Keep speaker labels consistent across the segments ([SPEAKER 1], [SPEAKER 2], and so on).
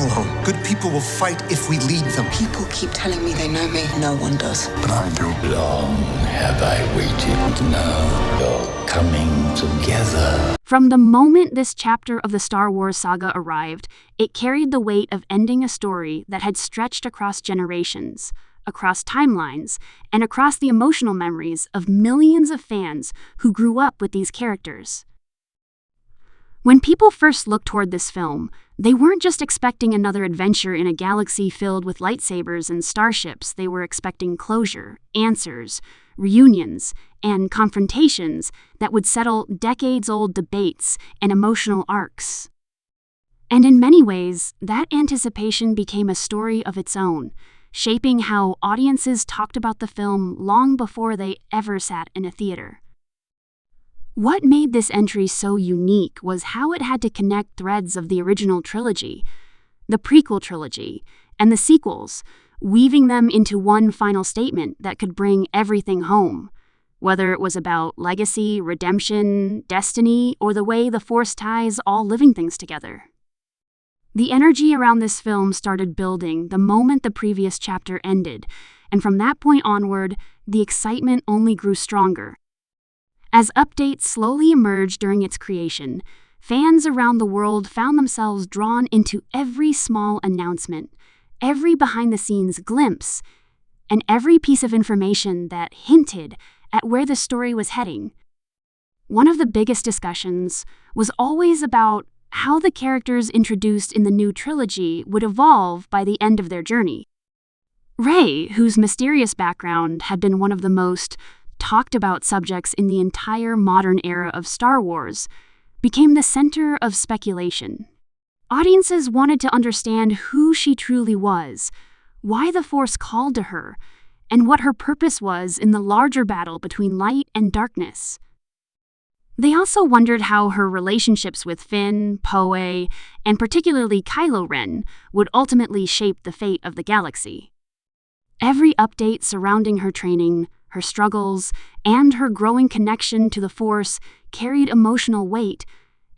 [SPEAKER 1] alone. Good people will fight if we lead them.
[SPEAKER 2] People keep telling me they know me. No one does.
[SPEAKER 1] But I do.
[SPEAKER 3] Long have I waited. Now you're coming together.
[SPEAKER 4] From the moment this chapter of the Star Wars saga arrived, it carried the weight of ending a story that had stretched across generations, across timelines, and across the emotional memories of millions of fans who grew up with these characters. When people first looked toward this film, they weren't just expecting another adventure in a galaxy filled with lightsabers and starships. They were expecting closure, answers, reunions, and confrontations that would settle decades-old debates and emotional arcs. And in many ways, that anticipation became a story of its own, shaping how audiences talked about the film long before they ever sat in a theater. What made this entry so unique was how it had to connect threads of the original trilogy, the prequel trilogy, and the sequels, weaving them into one final statement that could bring everything home, whether it was about legacy, redemption, destiny, or the way the Force ties all living things together. The energy around this film started building the moment the previous chapter ended, and from that point onward, the excitement only grew stronger. As updates slowly emerged during its creation, fans around the world found themselves drawn into every small announcement, every behind-the-scenes glimpse, and every piece of information that hinted at where the story was heading. One of the biggest discussions was always about how the characters introduced in the new trilogy would evolve by the end of their journey. Rey, whose mysterious background had been one of the most talked about subjects in the entire modern era of Star Wars, became the center of speculation. Audiences wanted to understand who she truly was, why the Force called to her, and what her purpose was in the larger battle between light and darkness. They also wondered how her relationships with Finn, Poe, and particularly Kylo Ren would ultimately shape the fate of the galaxy. Every update surrounding her training, her struggles, and her growing connection to the Force carried emotional weight,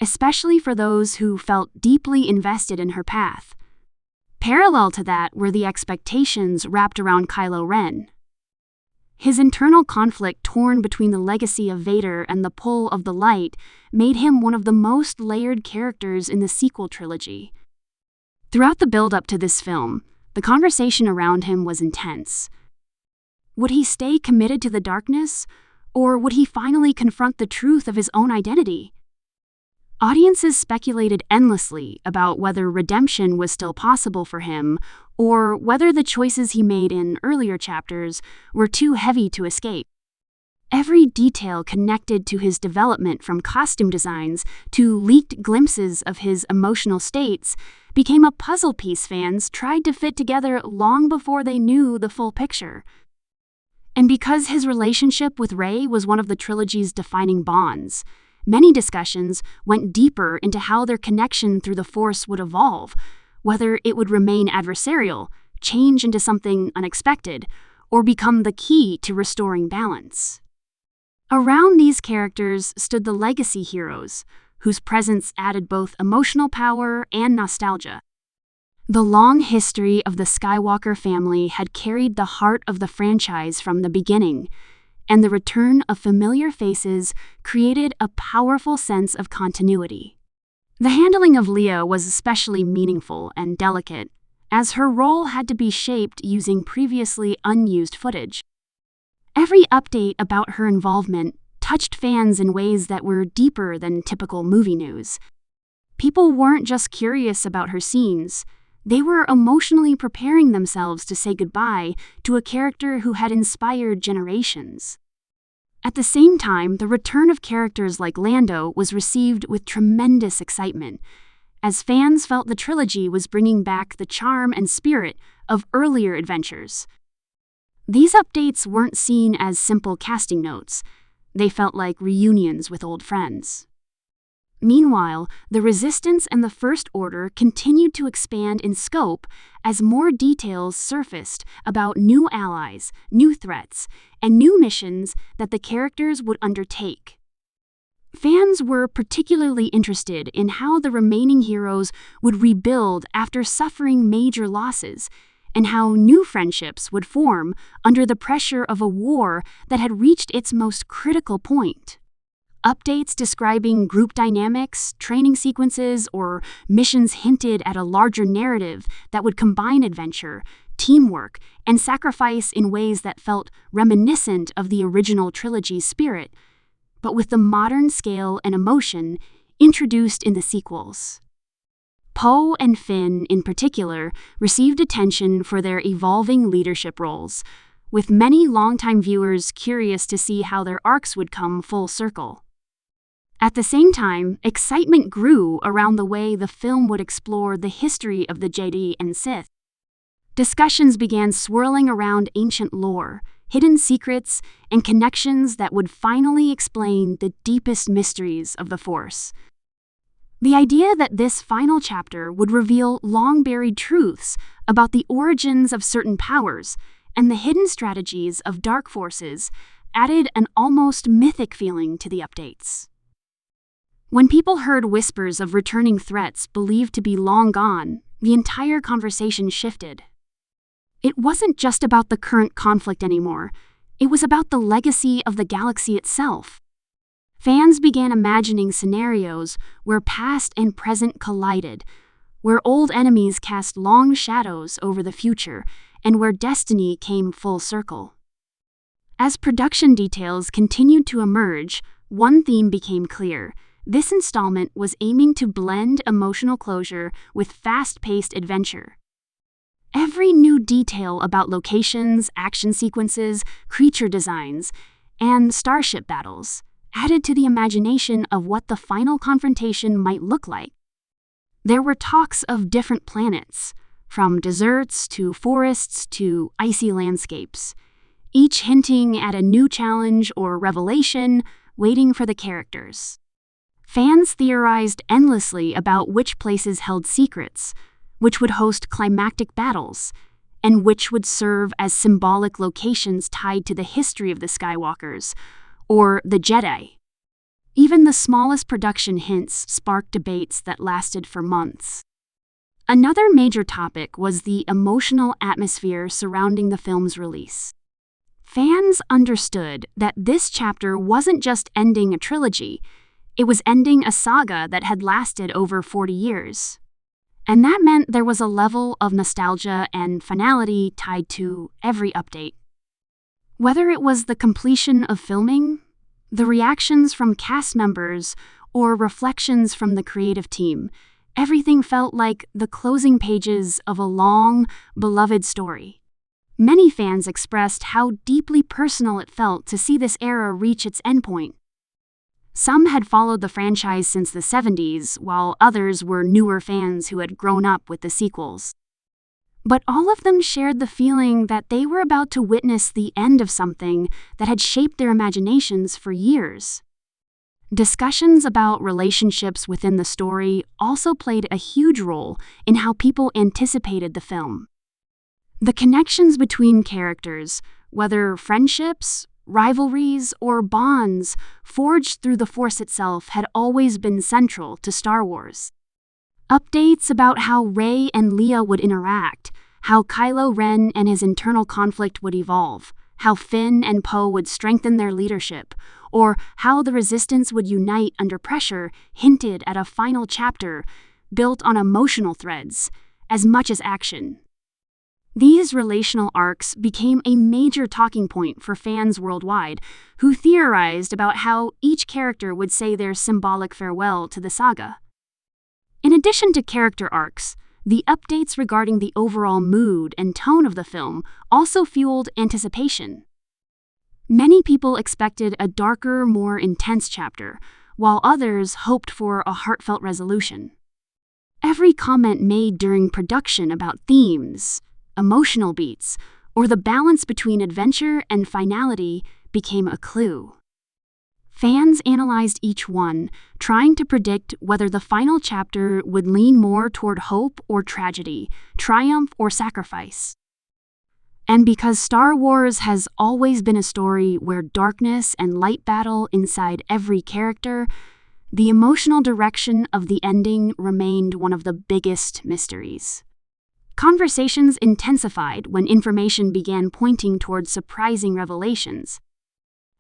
[SPEAKER 4] especially for those who felt deeply invested in her path. Parallel to that were the expectations wrapped around Kylo Ren. His internal conflict torn between the legacy of Vader and the pull of the light made him one of the most layered characters in the sequel trilogy. Throughout the build-up to this film, the conversation around him was intense. Would he stay committed to the darkness, or would he finally confront the truth of his own identity? Audiences speculated endlessly about whether redemption was still possible for him, or whether the choices he made in earlier chapters were too heavy to escape. Every detail connected to his development, from costume designs to leaked glimpses of his emotional states, became a puzzle piece fans tried to fit together long before they knew the full picture. And because his relationship with Rey was one of the trilogy's defining bonds, many discussions went deeper into how their connection through the Force would evolve, whether it would remain adversarial, change into something unexpected, or become the key to restoring balance. Around these characters stood the legacy heroes, whose presence added both emotional power and nostalgia. The long history of the Skywalker family had carried the heart of the franchise from the beginning, and the return of familiar faces created a powerful sense of continuity. The handling of Leia was especially meaningful and delicate, as her role had to be shaped using previously unused footage. Every update about her involvement touched fans in ways that were deeper than typical movie news. People weren't just curious about her scenes, they were emotionally preparing themselves to say goodbye to a character who had inspired generations. At the same time, the return of characters like Lando was received with tremendous excitement, as fans felt the trilogy was bringing back the charm and spirit of earlier adventures. These updates weren't seen as simple casting notes. They felt like reunions with old friends. Meanwhile, the Resistance and the First Order continued to expand in scope as more details surfaced about new allies, new threats, and new missions that the characters would undertake. Fans were particularly interested in how the remaining heroes would rebuild after suffering major losses, and how new friendships would form under the pressure of a war that had reached its most critical point. Updates describing group dynamics, training sequences, or missions hinted at a larger narrative that would combine adventure, teamwork, and sacrifice in ways that felt reminiscent of the original trilogy's spirit, but with the modern scale and emotion introduced in the sequels. Poe and Finn, in particular, received attention for their evolving leadership roles, with many longtime viewers curious to see how their arcs would come full circle. At the same time, excitement grew around the way the film would explore the history of the Jedi and Sith. Discussions began swirling around ancient lore, hidden secrets, and connections that would finally explain the deepest mysteries of the Force. The idea that this final chapter would reveal long-buried truths about the origins of certain powers and the hidden strategies of dark forces added an almost mythic feeling to the updates. When people heard whispers of returning threats believed to be long gone, the entire conversation shifted. It wasn't just about the current conflict anymore. It was about the legacy of the galaxy itself. Fans began imagining scenarios where past and present collided, where old enemies cast long shadows over the future, and where destiny came full circle. As production details continued to emerge, one theme became clear. This installment was aiming to blend emotional closure with fast-paced adventure. Every new detail about locations, action sequences, creature designs, and starship battles added to the imagination of what the final confrontation might look like. There were talks of different planets, from deserts to forests to icy landscapes, each hinting at a new challenge or revelation waiting for the characters. Fans theorized endlessly about which places held secrets, which would host climactic battles, and which would serve as symbolic locations tied to the history of the Skywalkers, or the Jedi. Even the smallest production hints sparked debates that lasted for months. Another major topic was the emotional atmosphere surrounding the film's release. Fans understood that this chapter wasn't just ending a trilogy, it was ending a saga that had lasted over 40 years. And that meant there was a level of nostalgia and finality tied to every update. Whether it was the completion of filming, the reactions from cast members, or reflections from the creative team, everything felt like the closing pages of a long, beloved story. Many fans expressed how deeply personal it felt to see this era reach its endpoint. Some had followed the franchise since the 70s, while others were newer fans who had grown up with the sequels. But all of them shared the feeling that they were about to witness the end of something that had shaped their imaginations for years. Discussions about relationships within the story also played a huge role in how people anticipated the film. The connections between characters, whether friendships, rivalries, or bonds forged through the Force itself, had always been central to Star Wars. Updates about how Rey and Leia would interact, how Kylo Ren and his internal conflict would evolve, how Finn and Poe would strengthen their leadership, or how the Resistance would unite under pressure hinted at a final chapter built on emotional threads as much as action. These relational arcs became a major talking point for fans worldwide, who theorized about how each character would say their symbolic farewell to the saga. In addition to character arcs, the updates regarding the overall mood and tone of the film also fueled anticipation. Many people expected a darker, more intense chapter, while others hoped for a heartfelt resolution. Every comment made during production about themes, emotional beats, or the balance between adventure and finality became a clue. Fans analyzed each one, trying to predict whether the final chapter would lean more toward hope or tragedy, triumph or sacrifice. And because Star Wars has always been a story where darkness and light battle inside every character, The emotional direction of the ending remained one of the biggest mysteries. Conversations intensified when information began pointing towards surprising revelations.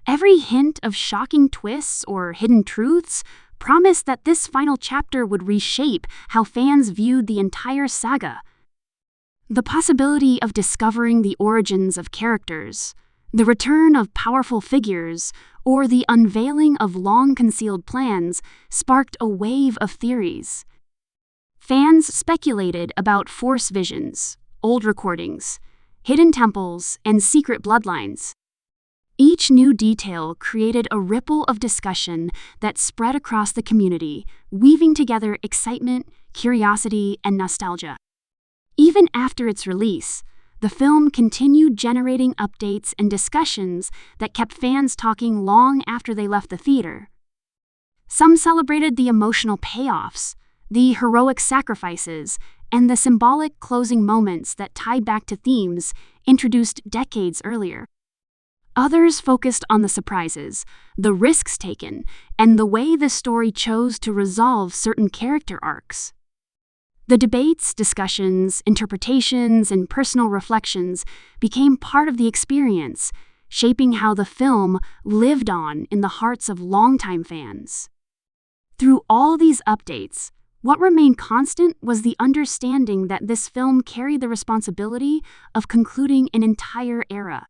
[SPEAKER 4] Every hint of shocking twists or hidden truths promised that this final chapter would reshape how fans viewed the entire saga. The possibility of discovering the origins of characters, the return of powerful figures, or the unveiling of long-concealed plans sparked a wave of theories. Fans speculated about Force visions, old recordings, hidden temples, and secret bloodlines. Each new detail created a ripple of discussion that spread across the community, weaving together excitement, curiosity, and nostalgia. Even after its release, the film continued generating updates and discussions that kept fans talking long after they left the theater. Some celebrated the emotional payoffs, the heroic sacrifices, and the symbolic closing moments that tied back to themes introduced decades earlier. Others focused on the surprises, the risks taken, and the way the story chose to resolve certain character arcs. The debates, discussions, interpretations, and personal reflections became part of the experience, shaping how the film lived on in the hearts of longtime fans. Through all these updates, what remained constant was the understanding that this film carried the responsibility of concluding an entire era.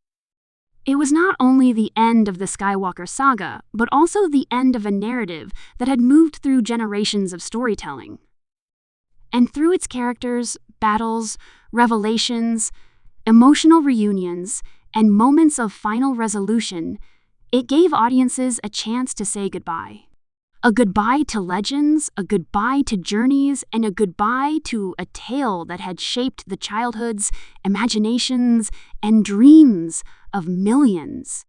[SPEAKER 4] It was not only the end of the Skywalker saga, but also the end of a narrative that had moved through generations of storytelling. And through its characters, battles, revelations, emotional reunions, and moments of final resolution, it gave audiences a chance to say goodbye. A goodbye to legends, a goodbye to journeys, and a goodbye to a tale that had shaped the childhoods, imaginations, and dreams of millions.